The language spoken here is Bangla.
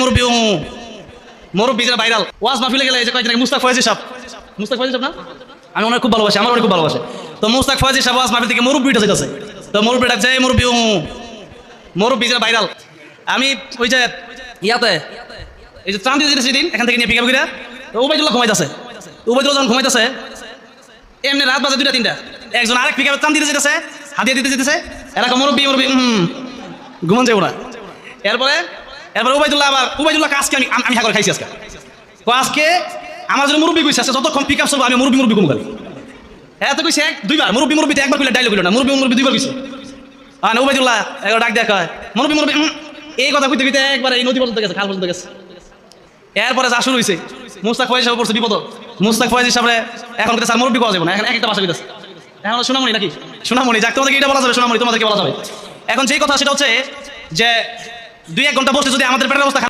মুরব্বী মুরব্বী যারা ভাইরাল ওয়াজ মাহফিলে গেলে যে কয়েকদিন মুস্তাক ফয়েজি সাহেব না আমি ওনার খুব ভালোবাসি, আমার অনেক খুব ভালোবাসে। তো মুস্তাক ফয়েজি সাহেব ওয়াজ মাহফিল থেকে মুরব্বীটা যেতেছে, তো মুরব্বীটা যে মুরব্বী যারা ভাইরাল। আমি ওই যে ইয়াতে এই যে ত্রাণ দিতে যেতেছি দিন এখান থেকে নিয়ে পিক আপ করে উবাইদুল্লাহ ঘুমাইতেছে। উবাইদুল্লাহ যখন ঘুমাইতেছে এমনি রাত বাজে 2টা 3টা, একজন আরেক পিক আপে ত্রাণ দিতে যেতেছে, হাতিয়ে দিতে যেতেছে, এরকম মুরব্বী ঘুমন যাবো না। এরপরে উবাইদুল্লাহ আজকে আমি হাগর খাইছি আজকে আমার জন্য মুরব্বী কইছে যতক্ষণ পিক আপ চলবো আমি মুরব্বী ঘুম খালি। হ্যাঁ তো কইছে দুইবার মুরব্বীতে একবার কইলে ডাইলগ কইল না, মুরব্বী দুইবার কইছে। আর উবাইদুল্লাহ একবার ডাক দেখা হয় মুরব্বী এই কথা কইতে কইতে একবার এই নদী পর্যন্ত গেছে, খাল পর্যন্ত গেছে। এরপরে যা শুরু হয়েছে মুস্তাক ফয়েজি সাহেব পড়ছে বিপদ। মুস্তাক ফয়েজি সাহেব এখন কিন্তু স্যার মুরব্বী পাওয়া যাবে না, এখন একটা ভাষা কইতেছে। এখন সোনামণি নাকি সোনামণি, যাক তোমাদেরকে এটা বলা যাবে, সোনামণি তোমাদেরকে বলা যাবে। এখন যেই কথা সেটা হচ্ছে যে 2-1 ঘন্টা বসে যদি আমাদের পেটের অবস্থা